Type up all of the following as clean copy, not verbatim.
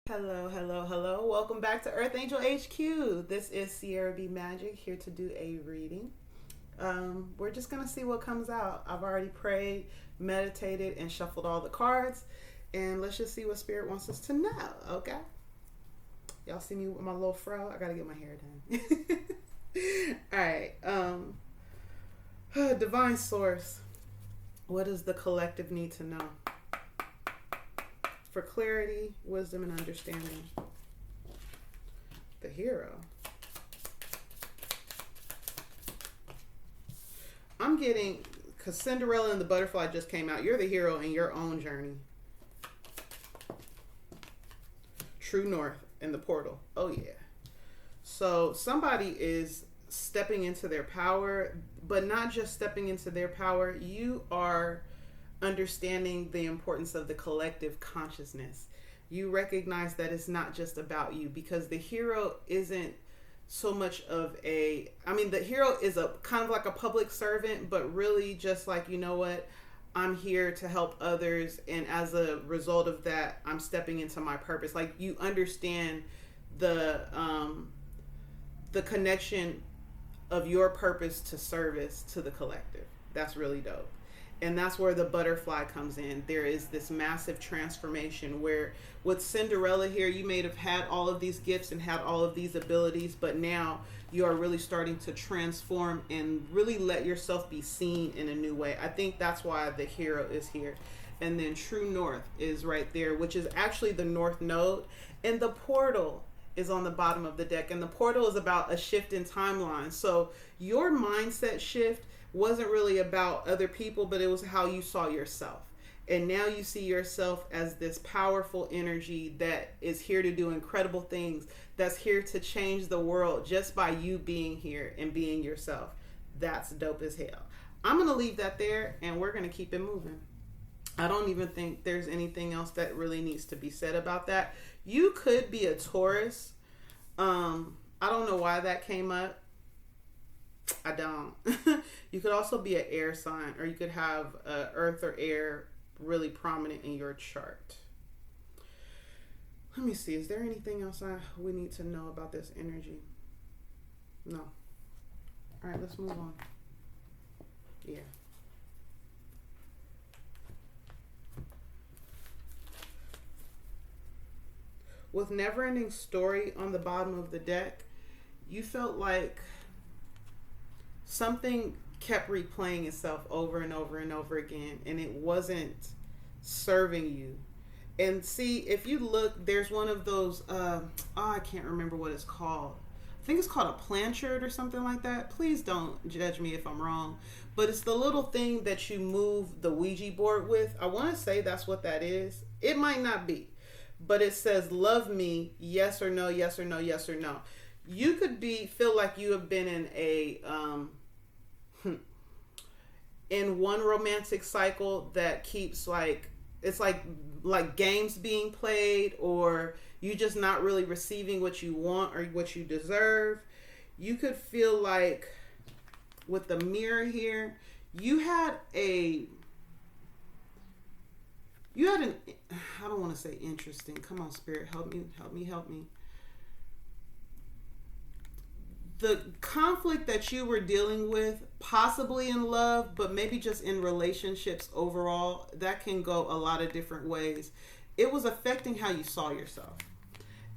Hello, hello, hello. Welcome back to Earth Angel HQ. This is Sierra B Magic here to do a reading. We're just going to see what comes out. I've already prayed, meditated, and shuffled all the cards. And let's just see what Spirit wants us to know, okay? Y'all see me with my little fro? I got to get my hair done. All right. Divine Source. What does the collective need to know? For clarity, wisdom, and understanding. The Hero. I'm getting, because Cinderella and the Butterfly just came out. You're the hero in your own journey. True North in the portal. Oh, yeah. So somebody is stepping into their power, but not just stepping into their power. You are understanding the importance of the collective consciousness. You recognize that it's not just about you, because the hero isn't so much of the hero is a kind of like a public servant, but really just like, you know what, I'm here to help others, and as a result of that, I'm stepping into my purpose. Like, you understand the connection of your purpose to service to the collective. That's really dope. And that's where the butterfly comes in. There is this massive transformation where with Cinderella here, you may have had all of these gifts and had all of these abilities, but now you are really starting to transform and really let yourself be seen in a new way. I think that's why the hero is here. And then True North is right there, which is actually the North Node. And the portal is on the bottom of the deck. And the portal is about a shift in timeline. So your mindset shift wasn't really about other people, but it was how you saw yourself. And now you see yourself as this powerful energy that is here to do incredible things, that's here to change the world just by you being here and being yourself. That's dope as hell. I'm going to leave that there, and we're going to keep it moving. I don't even think there's anything else that really needs to be said about that. You could be a Taurus. I don't know why that came up. I don't. You could also be an air sign, or you could have earth or air really prominent in your chart. Let me see. Is there anything else we need to know about this energy? No. All right, let's move on. Yeah. With Never-Ending Story on the bottom of the deck, you felt like something kept replaying itself over and over and over again, and it wasn't serving you. And see, if you look, there's one of those, I can't remember what it's called. I think it's called a planchard or something like that. Please don't judge me if I'm wrong. But it's the little thing that you move the Ouija board with. I want to say that's what that is. It might not be. But it says, love me, yes or no, yes or no, yes or no. You could feel like you have been in in one romantic cycle that keeps it's like games being played, or you just not really receiving what you want or what you deserve. You could feel like with the mirror here, you had an, I don't want to say interesting. Come on, Spirit, help me. The conflict that you were dealing with, possibly in love, but maybe just in relationships overall, that can go a lot of different ways. It was affecting how you saw yourself.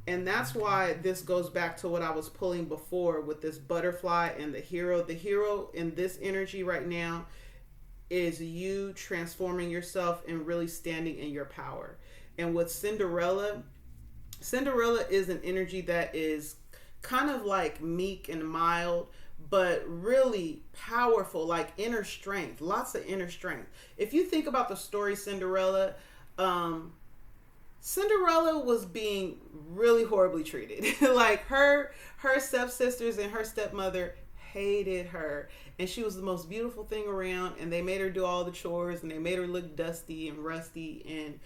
And that's why this goes back to what I was pulling before with this butterfly and the hero. The hero in this energy right now is you transforming yourself and really standing in your power. And with Cinderella is an energy that is kind of like meek and mild, but really powerful, like inner strength, lots of inner strength. If you think about the story Cinderella was being really horribly treated. Like her stepsisters and her stepmother hated her, and she was the most beautiful thing around, and they made her do all the chores, and they made her look dusty and rusty, and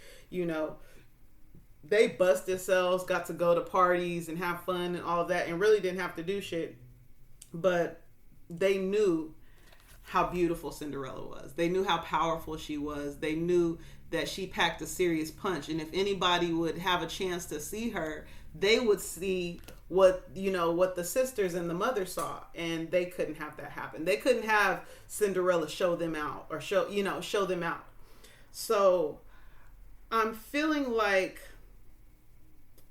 they bust themselves, got to go to parties and have fun and all of that, and really didn't have to do shit. But they knew how beautiful Cinderella was. They knew how powerful she was. They knew that she packed a serious punch. And if anybody would have a chance to see her, they would see what, you know, what the sisters and the mother saw. And they couldn't have that happen. They couldn't have Cinderella show them out or show them out. So I'm feeling like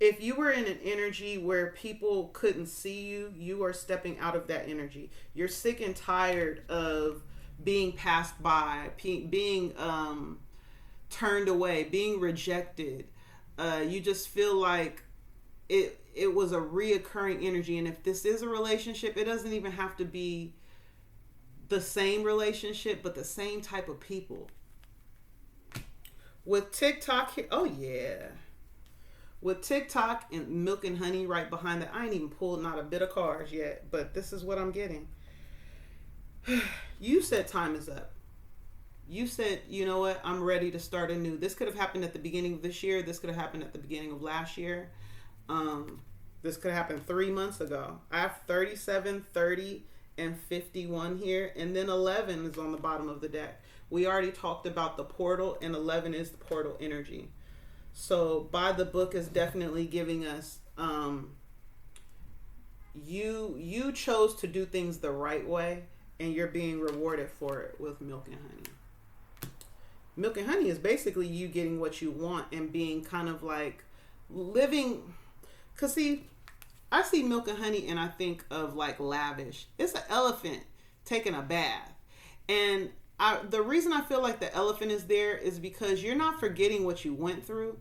if you were in an energy where people couldn't see you, you are stepping out of that energy. You're sick and tired of being passed by, being turned away, being rejected. You just feel like it was a reoccurring energy. And if this is a relationship, it doesn't even have to be the same relationship, but the same type of people. With TikTok here, oh yeah. With TikTok and milk and honey right behind that, I ain't even pulled not a bit of cards yet, but this is what I'm getting. You said time is up. You said, you know what, I'm ready to start anew. This could have happened at the beginning of this year. This could have happened at the beginning of last year. This could have happened 3 months ago. I have 37, 30, and 51 here, and then 11 is on the bottom of the deck. We already talked about the portal, and 11 is the portal energy. So by the book is definitely giving us, you chose to do things the right way, and you're being rewarded for it with milk and honey. Milk and honey is basically you getting what you want and being kind of like living. Cause see, I see milk and honey and I think of like lavish. It's an elephant taking a bath, and the reason I feel like the elephant is there is because you're not forgetting what you went through,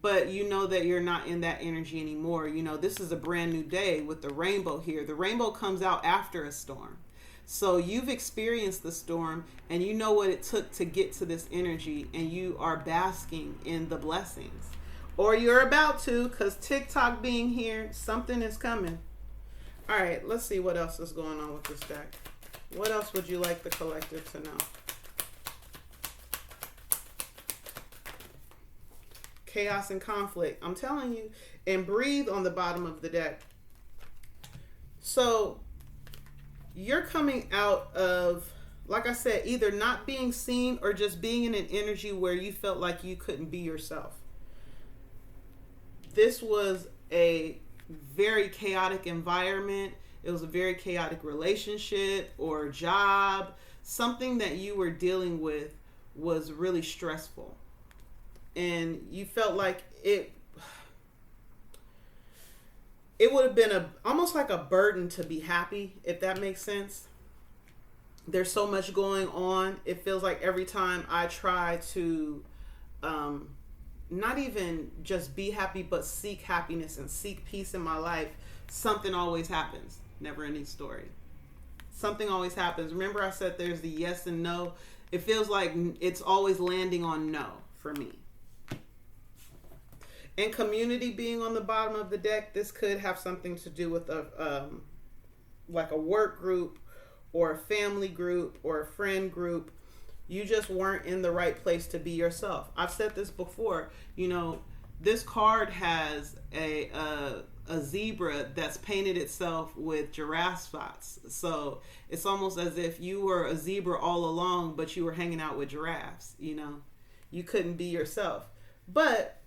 but you know that you're not in that energy anymore. You know, this is a brand new day with the rainbow here. The rainbow comes out after a storm. So you've experienced the storm and you know what it took to get to this energy, and you are basking in the blessings. Or you're about to, because TikTok being here, something is coming. All right, let's see what else is going on with this deck. What else would you like the collective to know? Chaos and conflict. I'm telling you. And breathe on the bottom of the deck. So you're coming out of, like I said, either not being seen or just being in an energy where you felt like you couldn't be yourself. This was a very chaotic environment. It was a very chaotic relationship or job. Something that you were dealing with was really stressful. And you felt like it would have been almost like a burden to be happy, if that makes sense. There's so much going on. It feels like every time I try to not even just be happy, but seek happiness and seek peace in my life, something always happens. Never ending story. Something always happens. Remember I said there's the yes and no? It feels like it's always landing on no for me. And community being on the bottom of the deck, this could have something to do with like a work group or a family group or a friend group. You just weren't in the right place to be yourself. I've said this before. You know, this card has a zebra that's painted itself with giraffe spots. So it's almost as if you were a zebra all along, but you were hanging out with giraffes. You know, you couldn't be yourself. But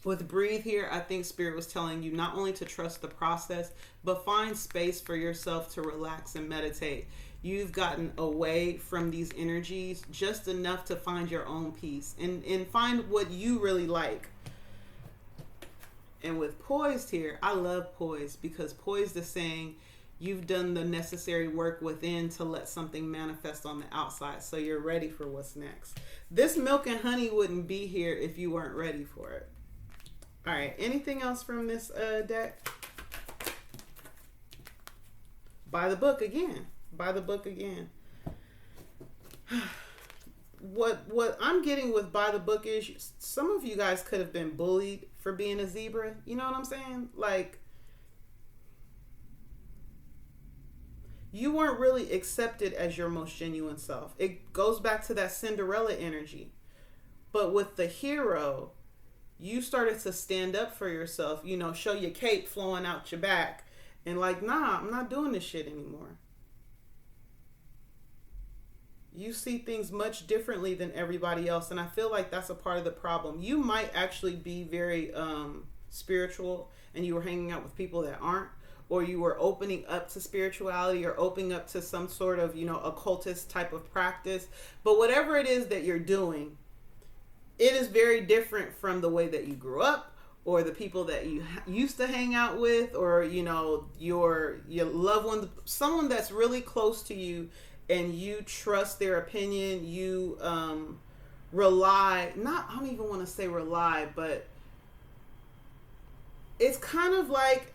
with breathe here, I think Spirit was telling you not only to trust the process, but find space for yourself to relax and meditate. You've gotten away from these energies just enough to find your own peace and find what you really like. And with poised here, I love poised because poised is saying you've done the necessary work within to let something manifest on the outside. So you're ready for what's next. This milk and honey wouldn't be here if you weren't ready for it. All right. Anything else from this deck? By the book again. By the book again. What I'm getting with by the book is some of you guys could have been bullied for being a zebra. You know what I'm saying? Like, you weren't really accepted as your most genuine self. It goes back to that Cinderella energy. But with the hero, you started to stand up for yourself, you know, show your cape flowing out your back and like, nah, I'm not doing this shit anymore. You see things much differently than everybody else. And I feel like that's a part of the problem. You might actually be very spiritual and you were hanging out with people that aren't, or you were opening up to spirituality or opening up to some sort of, occultist type of practice. But whatever it is that you're doing, it is very different from the way that you grew up or the people that you used to hang out with, or, your loved one, someone that's really close to you and you trust their opinion. You rely, I don't even want to say rely, but it's kind of like,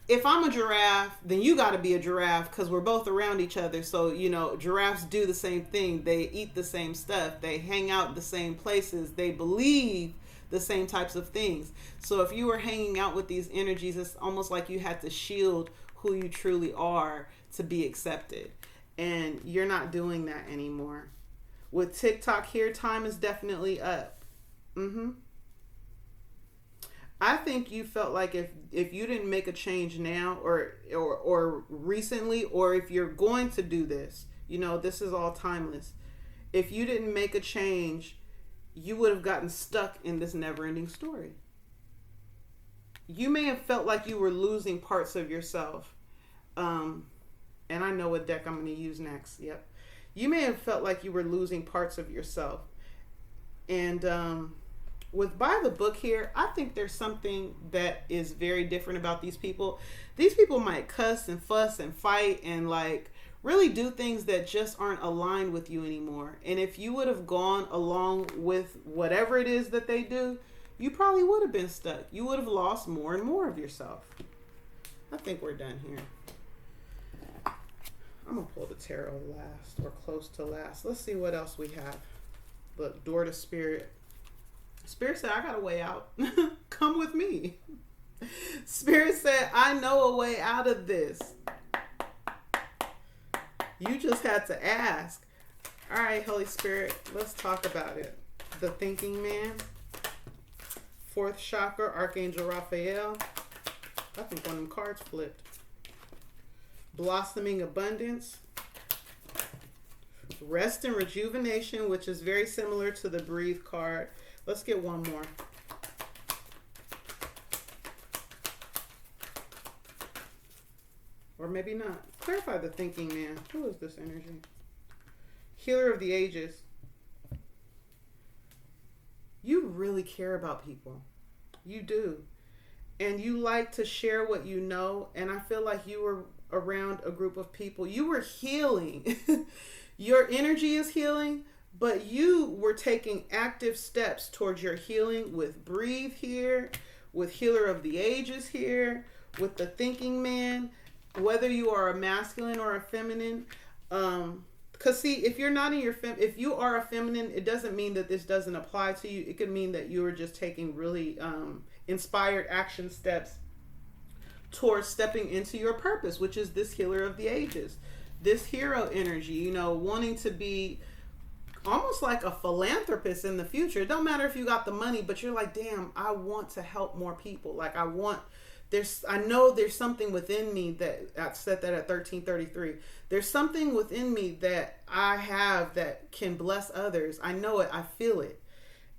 if I'm a giraffe, then you got to be a giraffe because we're both around each other. So, giraffes do the same thing. They eat the same stuff. They hang out the same places. They believe the same types of things. So if you were hanging out with these energies, it's almost like you had to shield who you truly are to be accepted. And you're not doing that anymore. With TikTok here, time is definitely up. I think you felt like if you didn't make a change now or recently, or if you're going to do this, this is all timeless. If you didn't make a change, you would have gotten stuck in this never-ending story. You may have felt like you were losing parts of yourself. And I know what deck I'm going to use next. Yep. You may have felt like you were losing parts of yourself. And with by the book here, I think there's something that is very different about these people. These people might cuss and fuss and fight and really do things that just aren't aligned with you anymore. And if you would have gone along with whatever it is that they do, you probably would have been stuck. You would have lost more and more of yourself. I think we're done here. I'm going to pull the tarot last, or close to last. Let's see what else we have. Look, door to spirit. Spirit said, I got a way out. Come with me. Spirit said, I know a way out of this. You just had to ask. All right, Holy Spirit, let's talk about it. The thinking man. Fourth chakra, Archangel Raphael. I think one of them cards flipped. Blossoming abundance. Rest and rejuvenation, which is very similar to the breathe card. Let's get one more. Or maybe not. Clarify the thinking man. Who is this energy? Healer of the ages. You really care about people. You do. And you like to share what you know. And I feel like you were around a group of people. You were healing. Your energy is healing, but you were taking active steps towards your healing with breathe here, with healer of the ages here, with the thinking man, whether you are a masculine or a feminine. Because see, if you're not in your if you are a feminine, it doesn't mean that this doesn't apply to you. It could mean that you are just taking really inspired action steps towards stepping into your purpose, which is this healer of the ages, this hero energy, wanting to be almost like a philanthropist in the future. It don't matter if you got the money, but you're like, damn, I want to help more people. I know there's something within me that I said that at 1333. There's something within me that I have that can bless others. I know it. I feel it.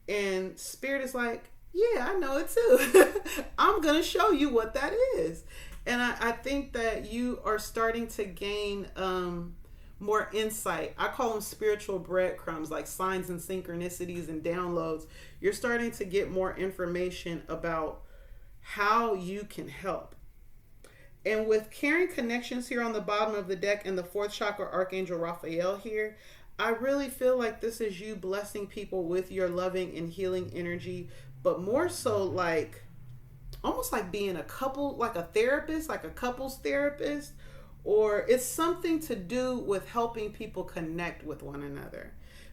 And Spirit is like, yeah, I know it too. I'm going to show you what that is. And I think that you are starting to gain more insight. I call them spiritual breadcrumbs, like signs and synchronicities and downloads. You're starting to get more information about how you can help. And with caring connections here on the bottom of the deck and the fourth chakra Archangel Raphael here, I really feel like this is you blessing people with your loving and healing energy, but more so like almost like being a couple, like a therapist, like a couples therapist, or it's something to do with helping people connect with one another.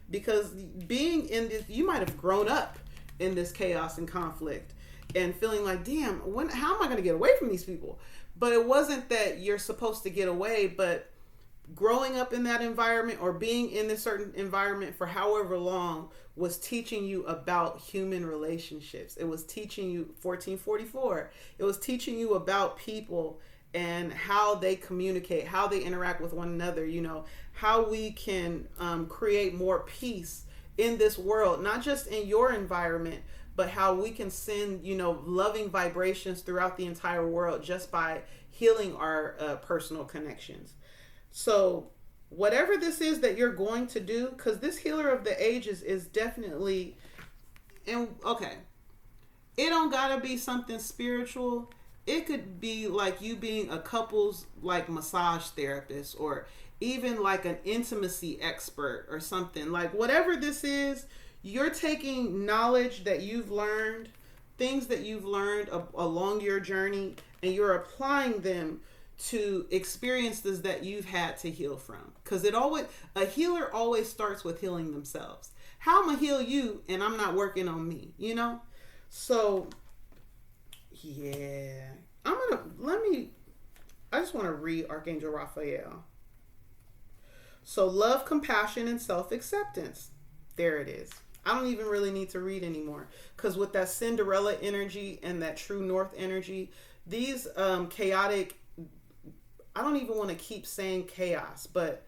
Because being in this, you might have grown up in this chaos and conflict and feeling like, damn, how am I going to get away from these people? But it wasn't that you're supposed to get away, but growing up in that environment or being in this certain environment for however long was teaching you about human relationships. It was teaching you 1444. It was teaching you about people and how they communicate, how they interact with one another, you know, how we can create more peace in this world, not just in your environment, but how we can send, you know, loving vibrations throughout the entire world just by healing our personal connections. So whatever this is that you're going to do, because this healer of the ages is definitely, and okay, it don't gotta be something spiritual. It could be like you being a couples like massage therapist, or even like an intimacy expert or something. Like whatever this is, you're taking knowledge that you've learned, things that you've learned along your journey, and you're applying them to experiences that you've had to heal from. Because a healer always starts with healing themselves. How am I heal you and I'm not working on me, you know? So yeah, I just want to read Archangel Raphael. So love, compassion, and self-acceptance. There it is. I don't even really need to read anymore, because with that Cinderella energy and that true north energy, these chaotic, I don't even want to keep saying chaos, but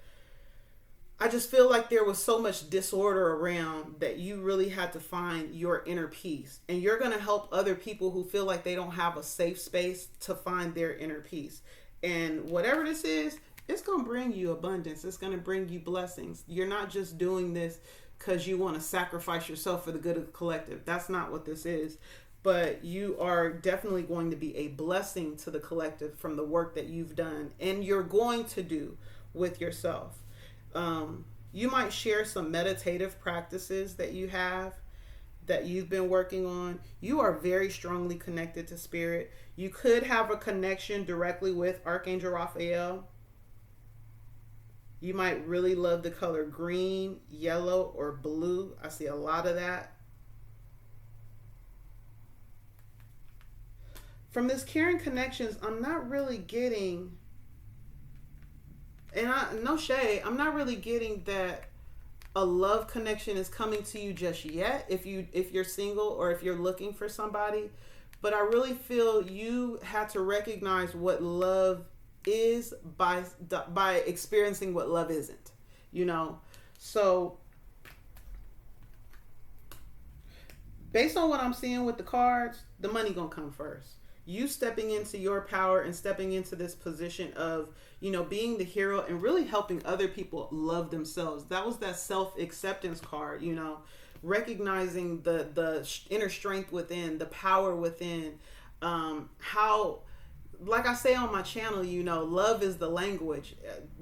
I just feel like there was so much disorder around that you really had to find your inner peace. And you're going to help other people who feel like they don't have a safe space to find their inner peace. And whatever this is, it's going to bring you abundance. It's going to bring you blessings. You're not just doing this because you want to sacrifice yourself for the good of the collective. That's not what this is. But you are definitely going to be a blessing to the collective from the work that you've done and you're going to do with yourself. You might share some meditative practices that you have, that you've been working on. You are very strongly connected to spirit. You could have a connection directly with Archangel Raphael. You might really love the color green, yellow, or blue. I see a lot of that. From this caring connections, I'm not really getting, and no shade, I'm not really getting that a love connection is coming to you just yet, if you're single or if you're looking for somebody. But I really feel you had to recognize what love is by experiencing what love isn't, you know. So based on what I'm seeing with the cards, the money gonna come first. You stepping into your power and stepping into this position of, you know, being the hero and really helping other people love themselves. That was that self-acceptance card, you know, recognizing the inner strength within, the power within, how, like I say on my channel, you know, love is the language,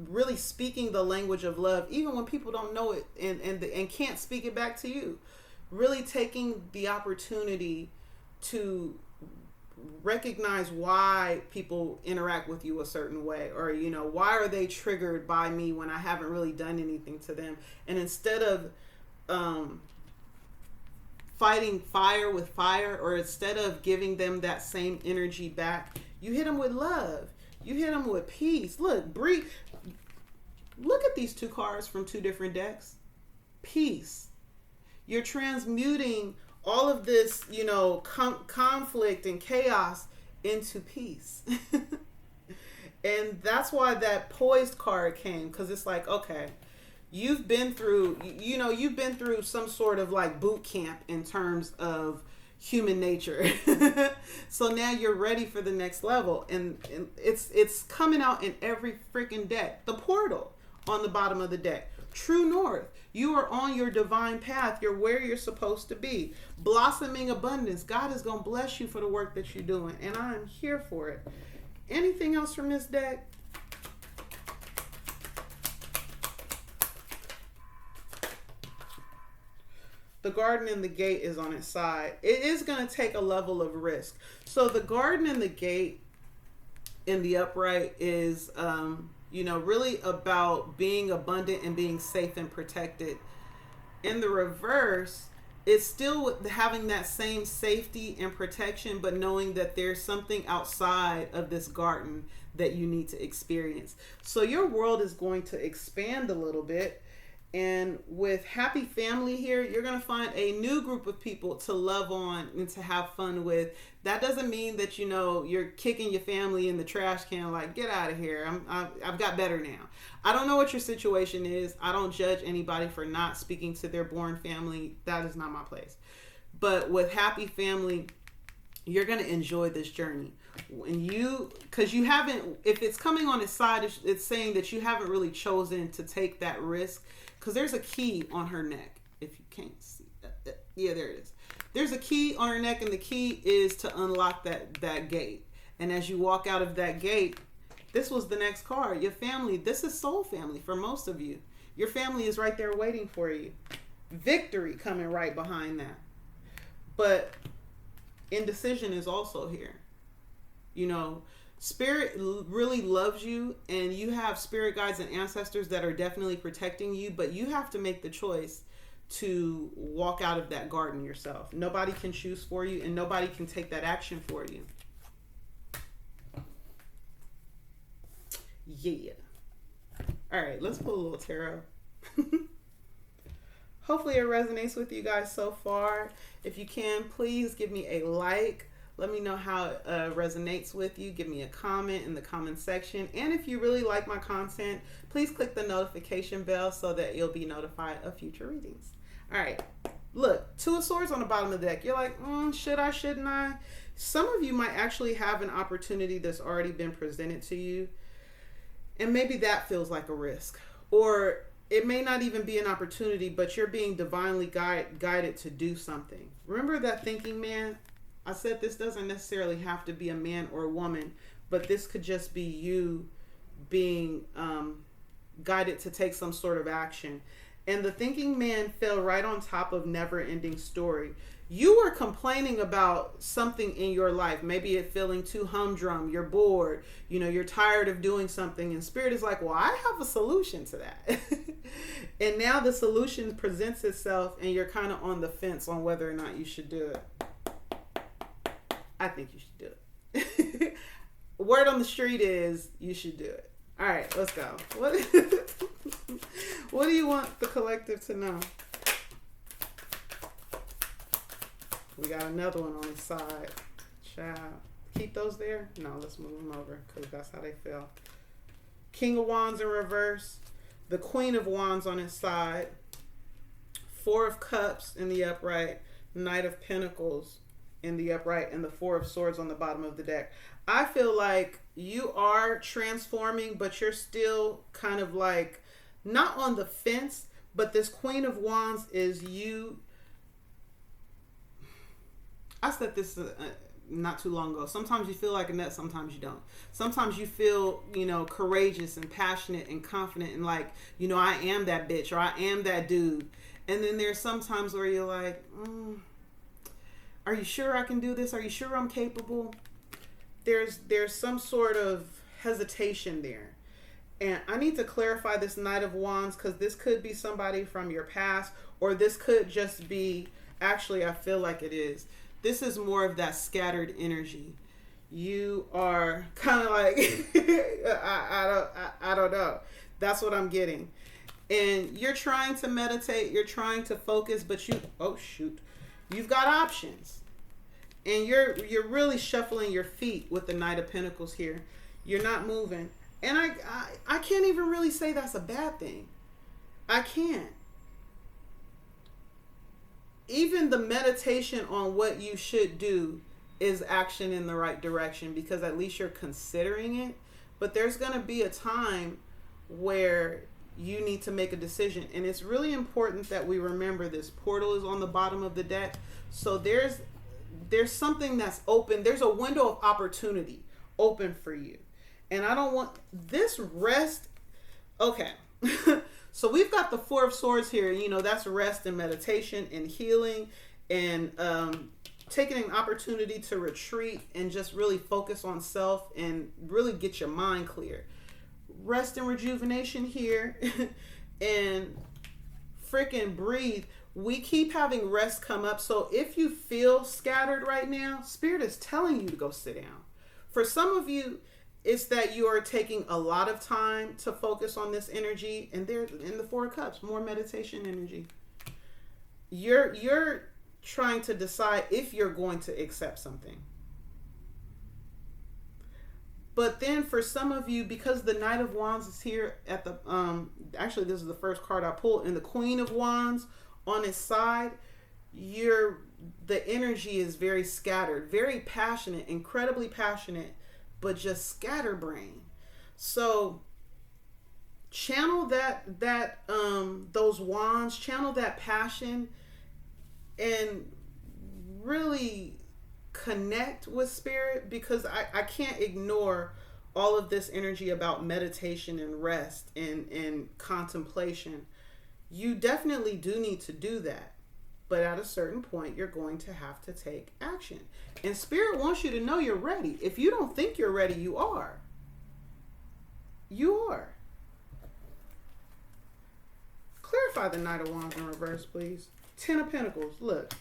really speaking the language of love, even when people don't know it and can't speak it back to you. Really taking the opportunity to recognize why people interact with you a certain way, or, you know, why are they triggered by me when I haven't really done anything to them. And instead of fighting fire with fire, or instead of giving them that same energy back, you hit them with love. You hit them with peace. Look, breathe. Look at these two cards from two different decks. Peace. You're transmuting all of this, you know, conflict and chaos into peace. And that's why that poised card came, because it's like, okay, you've been through, you know, you've been through some sort of like boot camp in terms of human nature. So now you're ready for the next level. And it's coming out in every freaking deck. The portal on the bottom of the deck. True north. You are on your divine path. You're where you're supposed to be. Blossoming abundance. God is going to bless you for the work that you're doing. And I'm here for it. Anything else from this deck? The garden and the gate is on its side. It is going to take a level of risk. So the garden and the gate in the upright is, you know, really about being abundant and being safe and protected. In the reverse, it's still having that same safety and protection, but knowing that there's something outside of this garden that you need to experience. So your world is going to expand a little bit, And with happy family here, you're going to find a new group of people to love on and to have fun with. That doesn't mean that, you know, you're kicking your family in the trash can like, get out of here. I've got better now. I don't know what your situation is. I don't judge anybody for not speaking to their born family. That is not my place. But with happy family, you're going to enjoy this journey. Because you haven't, if it's coming on its side, it's saying that you haven't really chosen to take that risk. Because there's a key on her neck. If you can't see that. Yeah, there it is. There's a key on her neck, and the key is to unlock that gate. And as you walk out of that gate, this was the next card. Your family. This is soul family for most of you. Your family is right there waiting for you. Victory coming right behind that. But indecision is also here. You know, Spirit really loves you, and you have spirit guides and ancestors that are definitely protecting you, but you have to make the choice to walk out of that garden yourself. Nobody can choose for you, and nobody can take that action for you. Yeah. All right, let's pull a little tarot. Hopefully it resonates with you guys so far. If you can, please give me a like. Let me know how it resonates with you. Give me a comment in the comment section. And if you really like my content, please click the notification bell so that you'll be notified of future readings. All right. Look, Two of Swords on the bottom of the deck. You're like, should I, shouldn't I? Some of you might actually have an opportunity that's already been presented to you. And maybe that feels like a risk. Or it may not even be an opportunity, but you're being divinely guided to do something. Remember that thinking man? I said this doesn't necessarily have to be a man or a woman, but this could just be you being guided to take some sort of action. And the thinking man fell right on top of never ending story. You were complaining about something in your life, maybe it feeling too humdrum, you're bored, you know, you're tired of doing something, and Spirit is like, well, I have a solution to that. And now the solution presents itself, and you're kind of on the fence on whether or not you should do it. I think you should do it. Word on the street is you should do it. All right, let's go. What do you want the collective to know? We got another one on the side. Child. Keep those there? No, let's move them over because that's how they feel. King of Wands in reverse. The Queen of Wands on its side. Four of Cups in the upright. Knight of Pentacles in the upright, and the Four of Swords on the bottom of the deck. I feel like you are transforming, but you're still kind of like not on the fence, but this Queen of Wands is you. I said this not too long ago. Sometimes you feel like a nut, sometimes you don't. Sometimes you feel, you know, courageous and passionate and confident and like, you know, I am that bitch or I am that dude. And then there's some times where you're like, are you sure I can do this? Are you sure I'm capable? There's some sort of hesitation there. And I need to clarify this Knight of Wands because this could be somebody from your past, or this could just be, actually I feel like it is. This is more of that scattered energy. You are kind of like, I don't know. That's what I'm getting. And you're trying to meditate, you're trying to focus, but you've got options. And you're really shuffling your feet with the Knight of Pentacles here. You're not moving. And I can't even really say that's a bad thing. I can't. Even the meditation on what you should do is action in the right direction because at least you're considering it. But there's going to be a time where you need to make a decision. And it's really important that we remember this portal is on the bottom of the deck. So there's something that's open. There's a window of opportunity open for you. And I don't want this rest. Okay. So we've got the Four of Swords here. You know, that's rest and meditation and healing and taking an opportunity to retreat and just really focus on self and really get your mind clear. Rest and rejuvenation here and freaking breathe. We keep having rest come up. So if you feel scattered right now, Spirit is telling you to go sit down. For some of you, it's that you are taking a lot of time to focus on this energy, and there in the Four of Cups, more meditation energy. You're trying to decide if you're going to accept something. But then for some of you, because the Knight of Wands is here at the actually this is the first card I pulled, and the Queen of Wands on its side, the energy is very scattered, very passionate, incredibly passionate, but just scatterbrained. So channel those wands, channel that passion, and really connect with spirit, because I can't ignore all of this energy about meditation and rest and contemplation. You definitely do need to do that. But at a certain point, you're going to have to take action. And Spirit wants you to know you're ready. If you don't think you're ready, you are. You are. Clarify the Knight of Wands in reverse, please. Ten of Pentacles. Look.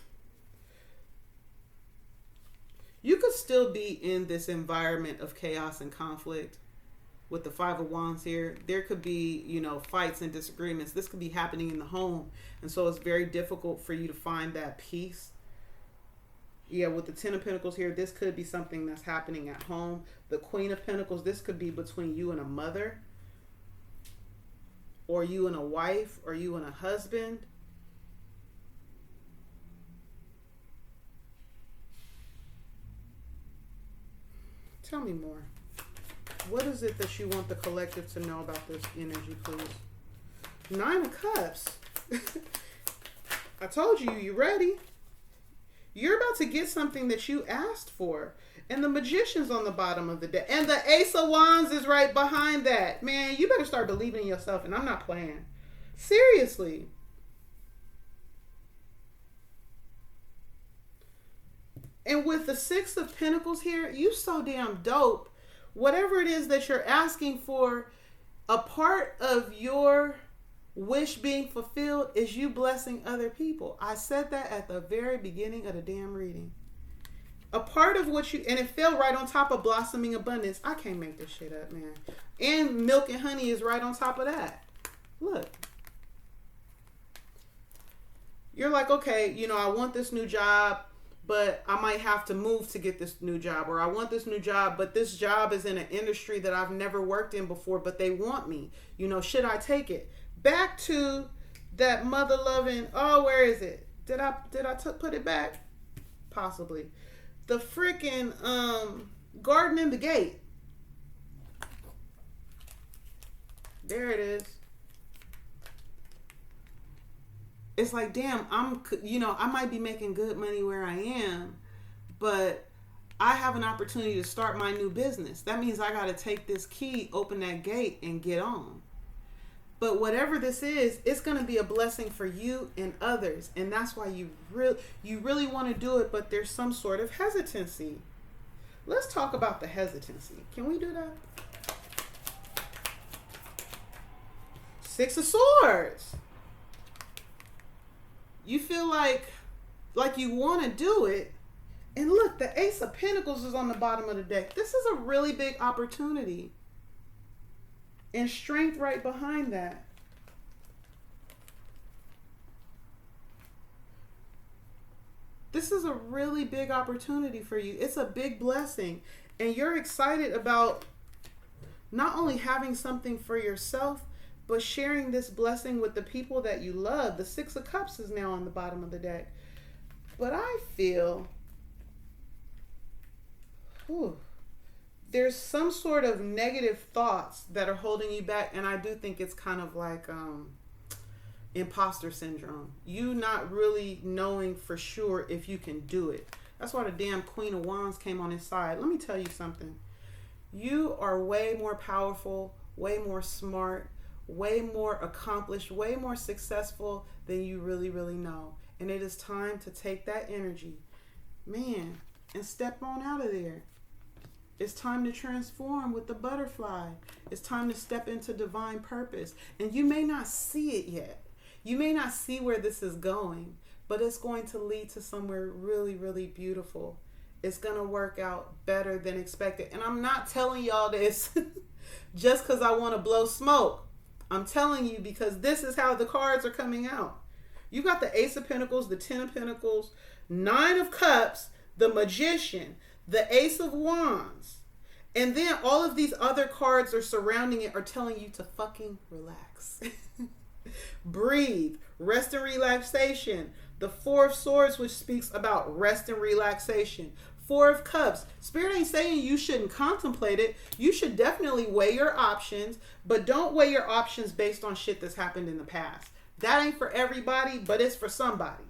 You could still be in this environment of chaos and conflict. With the Five of Wands here, there could be, fights and disagreements. This could be happening in the home. And so it's very difficult for you to find that peace. Yeah, with the Ten of Pentacles here, this could be something that's happening at home. The Queen of Pentacles, this could be between you and a mother, or you and a wife, or you and a husband. Tell me more. What is it that you want the collective to know about this energy, please? Nine of Cups. I told you, you ready. You're about to get something that you asked for. And the Magician's on the bottom of the deck. And the Ace of Wands is right behind that. Man, you better start believing in yourself. And I'm not playing. Seriously. And with the Six of Pentacles here, you so damn dope. Whatever it is that you're asking for, a part of your wish being fulfilled is you blessing other people. I said that at the very beginning of the damn reading. A part of what and it fell right on top of blossoming abundance. I can't make this shit up, man. And milk and honey is right on top of that. Look. You're like, okay, I want this new job, but I might have to move to get this new job. Or I want this new job, but this job is in an industry that I've never worked in before, but they want me. Should I take it? Back to that mother-loving, where is it? Did I put it back? Possibly. The freaking garden in the gate. There it is. It's like, damn, I might be making good money where I am, but I have an opportunity to start my new business. That means I got to take this key, open that gate, and get on. But whatever this is, it's going to be a blessing for you and others. And that's why you really want to do it, but there's some sort of hesitancy. Let's talk about the hesitancy. Can we do that? Six of Swords. You feel like you want to do it. And look, the Ace of Pentacles is on the bottom of the deck. This is a really big opportunity. And strength right behind that. This is a really big opportunity for you. It's a big blessing. And you're excited about not only having something for yourself, but sharing this blessing with the people that you love. The Six of Cups is now on the bottom of the deck. But I feel there's some sort of negative thoughts that are holding you back. And I do think it's kind of like imposter syndrome. You not really knowing for sure if you can do it. That's why the damn Queen of Wands came on his side. Let me tell you something. You are way more powerful, way more smart, way more accomplished, way more successful than you really, really know. And it is time to take that energy, man, and step on out of there. It's time to transform with the butterfly. It's time to step into divine purpose. And you may not see it yet. You may not see where this is going, but it's going to lead to somewhere really, really beautiful. it's going to work out better than expected. And I'm not telling y'all this just because I want to blow smoke. I'm telling you because this is how the cards are coming out. You got the Ace of Pentacles, the Ten of Pentacles, Nine of Cups, the Magician, the Ace of Wands. And then all of these other cards are surrounding it, are telling you to fucking relax. Breathe, rest and relaxation. The Four of Swords, which speaks about rest and relaxation. Four of Cups. Spirit ain't saying you shouldn't contemplate it. You should definitely weigh your options, but don't weigh your options based on shit that's happened in the past. That ain't for everybody, but it's for somebody.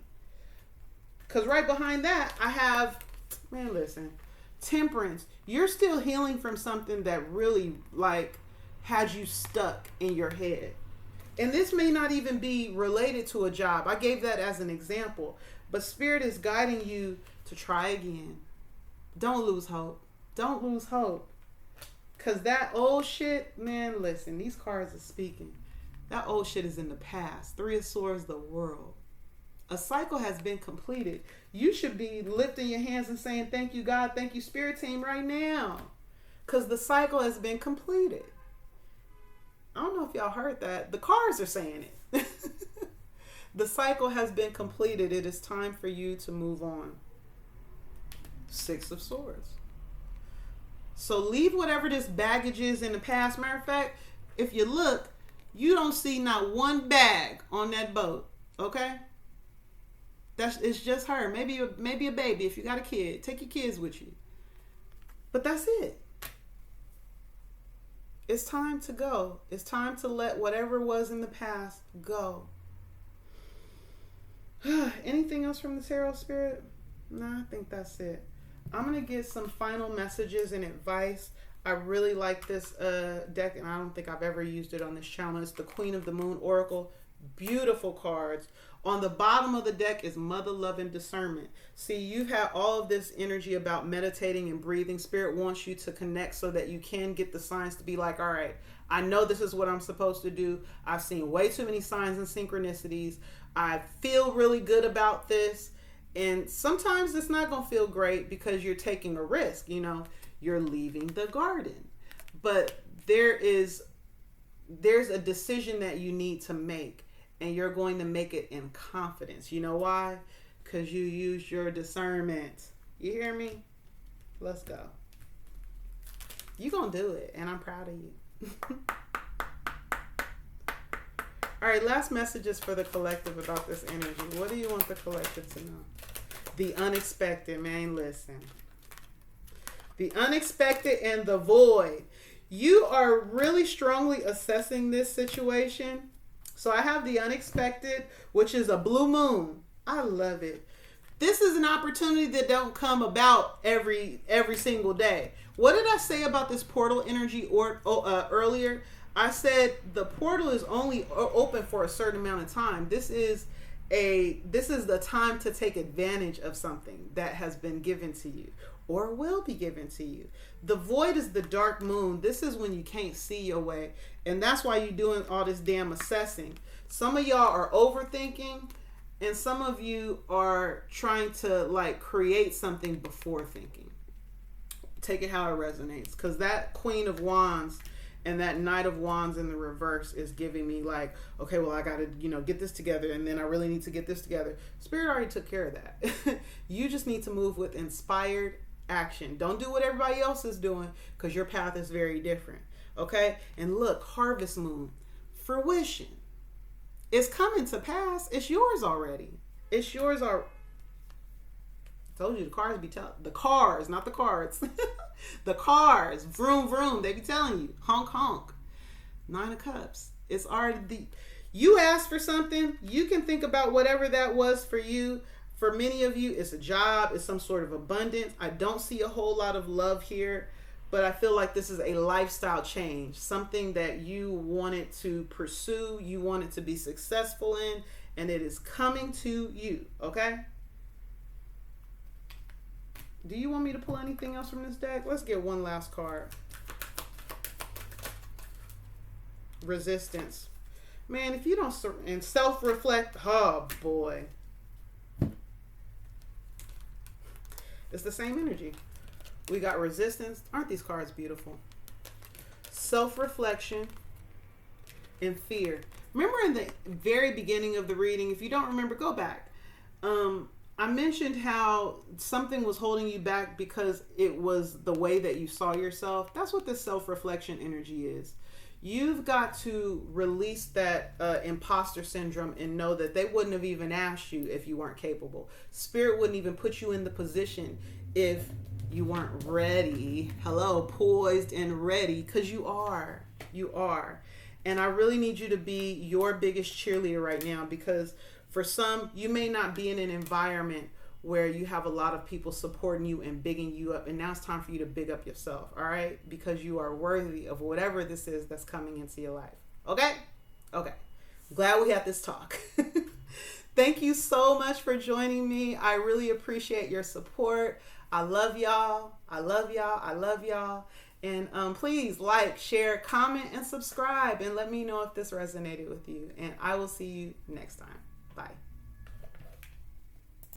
Because right behind that, I have, man, listen, Temperance. You're still healing from something that really, like, had you stuck in your head. And this may not even be related to a job. I gave that as an example. But Spirit is guiding you to try again. Don't lose hope. Don't lose hope. Because that old shit, man, listen, these cards are speaking. That old shit is in the past. Three of Swords, the world. A cycle has been completed. You should be lifting your hands and saying, thank you, God. Thank you, Spirit Team, right now. Because the cycle has been completed. I don't know if y'all heard that. The cards are saying it. The cycle has been completed. It is time for you to move on. Six of Swords. So leave whatever this baggage is in the past. Matter of fact, if you look, you don't see not one bag on that boat. Okay? It's just her. Maybe a baby. If you got a kid, take your kids with you. But that's it. It's time to go. It's time to let whatever was in the past go. Anything else from the Tarot, Spirit? No, I think that's it. I'm going to get some final messages and advice. I really like this deck, and I don't think I've ever used it on this channel. It's the Queen of the Moon Oracle. Beautiful cards. On the bottom of the deck is Mother, Love, and Discernment. See, you've had all of this energy about meditating and breathing. Spirit wants you to connect so that you can get the signs to be like, all right, I know this is what I'm supposed to do. I've seen way too many signs and synchronicities. I feel really good about this. And sometimes it's not going to feel great because you're taking a risk. You know, you're leaving the garden. But there's a decision that you need to make. And you're going to make it in confidence. You know why? Because you used your discernment. You hear me? Let's go. You're going to do it. And I'm proud of you. All right. Last messages for the collective about this energy. What do you want the collective to know? The unexpected, man. Listen. The unexpected and the void. You are really strongly assessing this situation. So I have the unexpected, which is a blue moon. I love it. This is an opportunity that don't come about every single day. What did I say about this portal energy earlier? I said the portal is only open for a certain amount of time. This is the time to take advantage of something that has been given to you or will be given to you. The void is the dark moon. This is when you can't see your way. And that's why you're doing all this damn assessing. Some of y'all are overthinking, and some of you are trying to like create something before thinking. Take it how it resonates. Because that Queen of Wands and that Knight of Wands in the reverse is giving me like, okay, well, I got to, get this together. And then I really need to get this together. Spirit already took care of that. You just need to move with inspired action. Don't do what everybody else is doing because your path is very different. Okay? And look, Harvest Moon, fruition. It's coming to pass. It's yours already. It's yours already. Told you the cars be telling. The cars, not the cards. The cars. Vroom, vroom. They be telling you. Honk, honk. Nine of Cups. It's already you asked for something. You can think about whatever that was for you. For many of you, it's a job. It's some sort of abundance. I don't see a whole lot of love here. But I feel like this is a lifestyle change. Something that you wanted to pursue. You wanted to be successful in. And it is coming to you. Okay? Do you want me to pull anything else from this deck? Let's get one last card. Resistance. Man, if you don't... And self-reflect. Oh, boy. It's the same energy. We got resistance. Aren't these cards beautiful? Self-reflection and fear. Remember in the very beginning of the reading, if you don't remember, go back. I mentioned how something was holding you back because it was the way that you saw yourself. That's what this self-reflection energy is. You've got to release that imposter syndrome and know that they wouldn't have even asked you if you weren't capable. Spirit wouldn't even put you in the position if you weren't ready. Hello, poised and ready, because you are. You are. And I really need you to be your biggest cheerleader right now, because for some, you may not be in an environment where you have a lot of people supporting you and bigging you up. And now it's time for you to big up yourself, all right? Because you are worthy of whatever this is that's coming into your life. Okay? Okay. Glad we had this talk. Thank you so much for joining me. I really appreciate your support. I love y'all. I love y'all. I love y'all. And please like, share, comment, and subscribe. And let me know if this resonated with you. And I will see you next time. Bye.